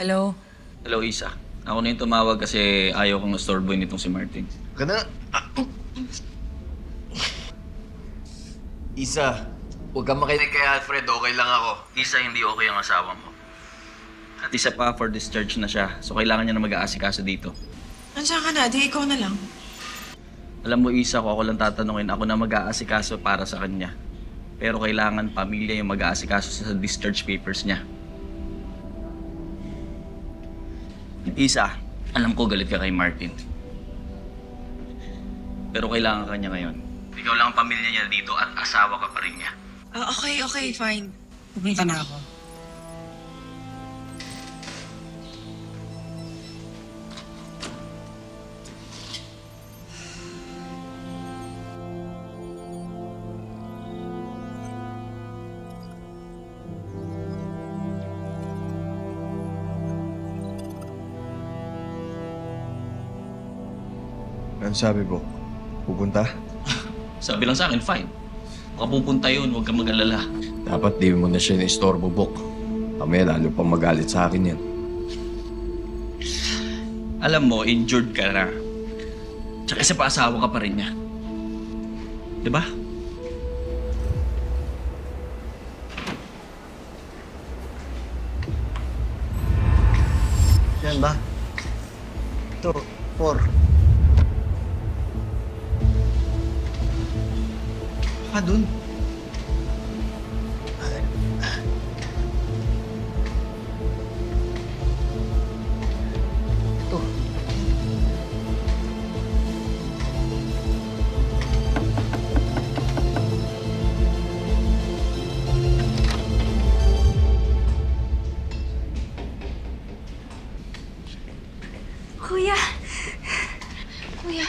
Hello? Hello, Isa. Ako na yung tumawag kasi ayaw kong istorboy nitong si Martin. Ganda. Isa, huwag kang makinig kay Alfred. Okay lang ako. Isa, hindi okay ang asawa mo. At isa pa, for discharge na siya. So, kailangan niya na mag-aasikaso dito. Andiyan ka na, di ikaw na lang. Alam mo, Isa, kung ako lang tatanungin, ako na mag-aasikaso para sa kanya. Pero kailangan pamilya yung mag-aasikaso sa discharge papers niya. Isa, alam ko galit ka kay Martin. Pero kailangan ka niya ngayon. Ikaw lang ang pamilya niya dito at asawa ka pa rin niya. Okay, fine. Pupunta na ako. Ano sabi mo? Pupunta? Sabi lang sa akin, fine. Kung pupunta yun, huwag kang mag-alala. Dapat di mo na siya na-istorbo, Bok. Mamaya lalo pang magalit sa akin yan. Alam mo, injured ka na. Tsaka isa pa asawa ka pa rin niya. Diba? Yan ba? 2, 4. Dun. Ito. Kuya! Kuya!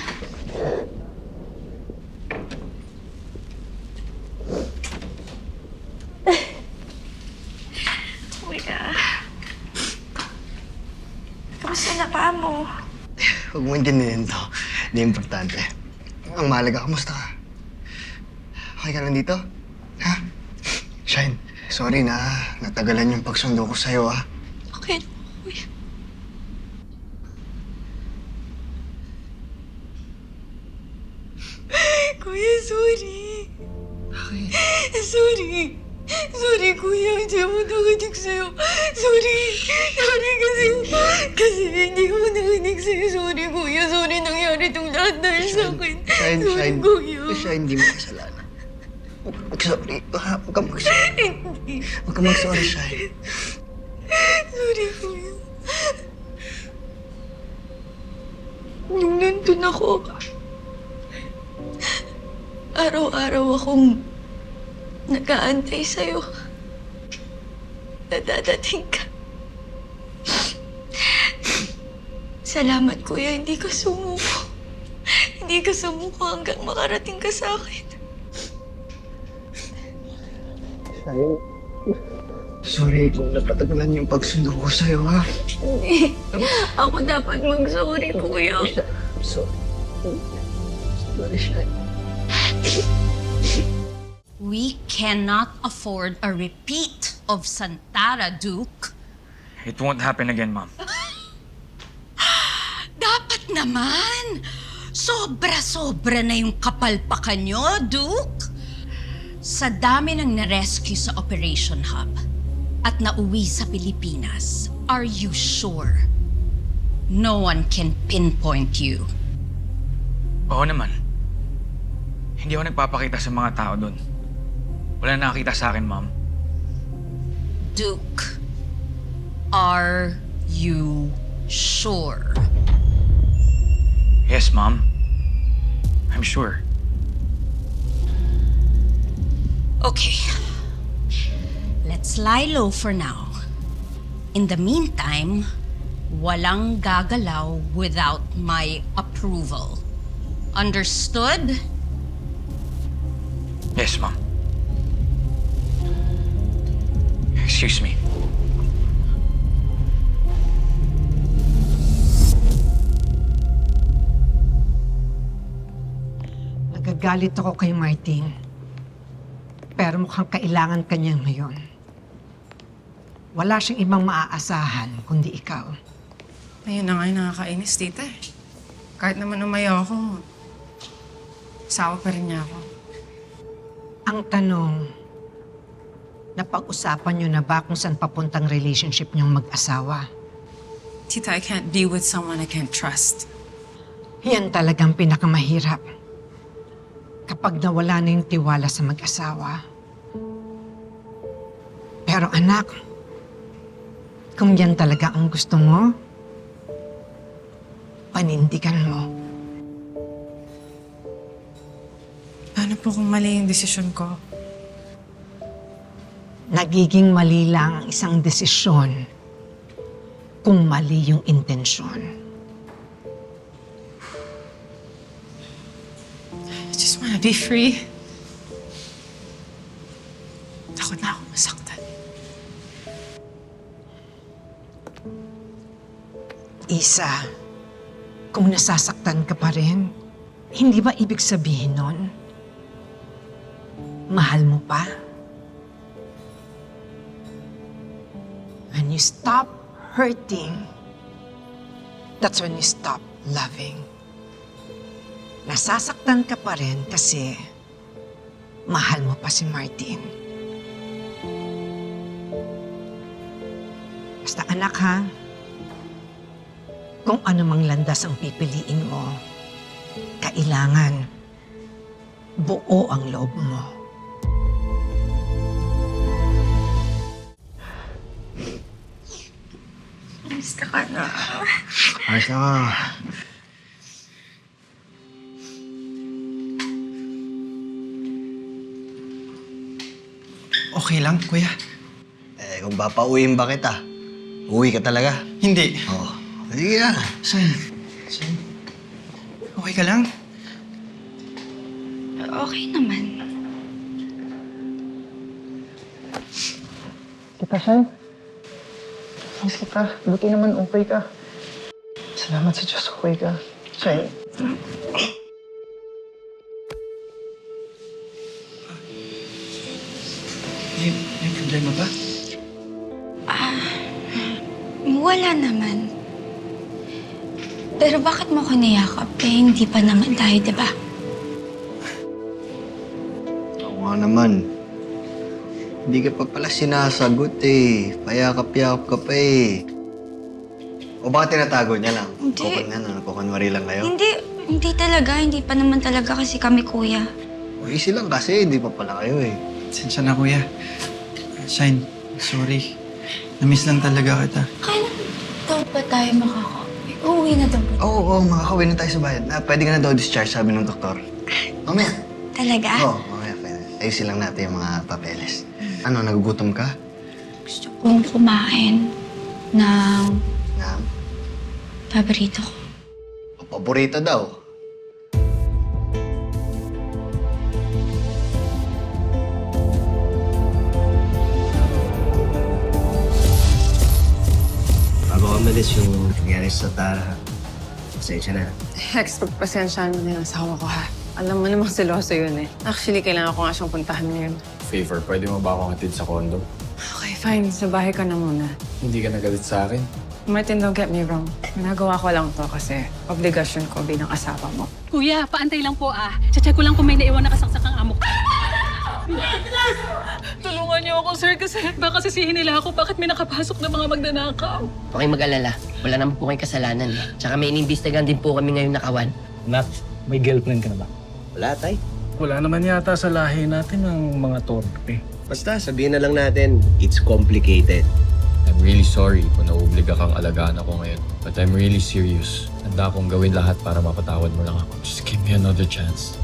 Kuya! Kamusta na paa mo? Huwag mo intindihin to. Hindi importante. Ang mahalaga, kamusta ka? Okay ka lang dito? Ha? Shine, sorry na natagalan yung pagsundo ko sa'yo, ha? Okay na, kuya. Kuya, sorry. Bakit? Sorry. Sorry, kuya. Hindi ako nakinig sa'yo. Sorry. Sorry kasi hindi ako nakinig sa'yo. Sorry, kuya. Sorry nangyari itong lahat dahil sa akin. Shine, Sorry, Shine. kuya. Shine, hindi mo kasalanan. Huwag mag-sorry. Huwag kang mag-sorry. Hindi. Huwag kang mag-sorry, Shine. Sorry, kuya. Nung nandun ako, araw-araw akong nag-aantay sa'yo. Nadadating ka. Salamat, kuya. Hindi ka sumuko. Hindi ka sumuko hanggang makarating ka sa akin. Shine, sorry kung napatagalan yung pagsundo ko sa'yo, ha? Hindi. Ako dapat mag-sorry, kuya. Sorry. Sorry, Shine. We cannot afford a repeat of Santara, Duke. It won't happen again, Mom. Dapat naman! Sobra-sobra na yung kapalpakan nyo, Duke. Sa dami ng na-rescue sa Operation Hub at nauwi sa Pilipinas, are you sure no one can pinpoint you? Oo naman. Hindi ako nagpapakita sa mga tao doon. Wala nakakita sa akin, Mom. Duke, are you sure? Yes, Mom. I'm sure. Okay. Let's lie low for now. In the meantime, walang gagalaw without my approval. Understood? Yes, Mom. Excuse me. Nagagalit ako kay Martin. Pero mukhang kailangan ka niya ngayon. Wala siyang ibang maaasahan kundi ikaw. Ayun na nga yung nakakainis, tita eh. Kahit naman umayaw ako, asawa pa rin niya ako. Ang tanong, napag-usapan niyo na ba kung saan papuntang relationship niyong mag-asawa? Tita, I can't be with someone I can't trust. Yan talagang pinakamahirap. Kapag nawala na yung tiwala sa mag-asawa. Pero anak, kung yan talaga ang gusto mo, panindigan mo. Paano po kung mali yung desisyon ko? Nagiging mali lang ang isang desisyon kung mali yung intensyon. I just wanna be free. Takot na ako masaktan. Isa, kung nasasaktan ka pa rin, hindi ba ibig sabihin nun, mahal mo pa? When you stop hurting, that's when you stop loving. Nasasaktan ka pa rin kasi mahal mo pa si Martin. Basta anak ha, kung ano mang landas ang pipiliin mo, kailangan buo ang loob mo. Basta ka na. Ayos na ka. Okay lang, kuya. Kung papauwiin ba kita, uwi ka talaga. Hindi. Oo. Sige na. Sen. Okay ka lang? Okay naman. Kita, Sen. Miss kita. Buti naman okay ka. Salamat sa Diyos, okay ka. Sen. May problema ba? Wala naman. Pero bakit mo ko niyakap? Hindi pa naman tayo, di ba? Oo nga naman. Hindi ka pa pala sinasagot eh. Payakap-yakap ka pa eh. O baka tinatago niya lang? Hindi. Kukunwari lang kayo? Hindi talaga. Hindi pa naman talaga kasi kami, kuya. O easy lang kasi, hindi pa pala kayo eh. Sensya na, kuya. Shine, sorry. Namiss lang talaga kita. Kailan daw ba tayo makaka-uwi? Uuwi na daw ba? Oo, makakawin na tayo sa bayan. Pwede ka na daw discharge, sabi ng doktor. Mamaya. Talaga? Oo, mamaya pwede. Ayusin lang natin yung mga papeles. Ano, nagugutom ka? Gusto kong kumain ng Na, paborito ko. paborito daw. Bago ka malis yung nangyari sa Tara, pasensya na. Hex, pagpasensyaan mo na yung asawa ko, ha? Alam mo namang seloso yun, eh. Actually, kailangan ko nga siyang puntahan ngayon. Favor, pwede mo ba akong hatid sa condo? Okay, fine. Sa bahay ka na muna. Hindi ka nagalit sa akin. Martin, don't get me wrong. Nagawa ko lang to kasi obligasyon ko bilang asawa mo. Kuya, paantay lang po ah. Check ko lang kung may naiwan na kasaksakang amok. Tulungan niyo ako, sir, kasi baka sisihin nila ako bakit may nakapasok na mga magnanakaw. Huwag kayong mag-alala. Wala naman po kayong kasalanan. Tsaka may inimbestigan din po kami ngayon nakawan. Nak, may girlfriend ka na ba? Wala, tay. Wala naman yata sa lahi natin ng mga torpe. Basta, sabihin na lang natin, it's complicated. I'm really sorry kung nauobliga kang alagaan ako ngayon. But I'm really serious. Handa akong gawin lahat para mapatawad mo lang ako. Just give me another chance.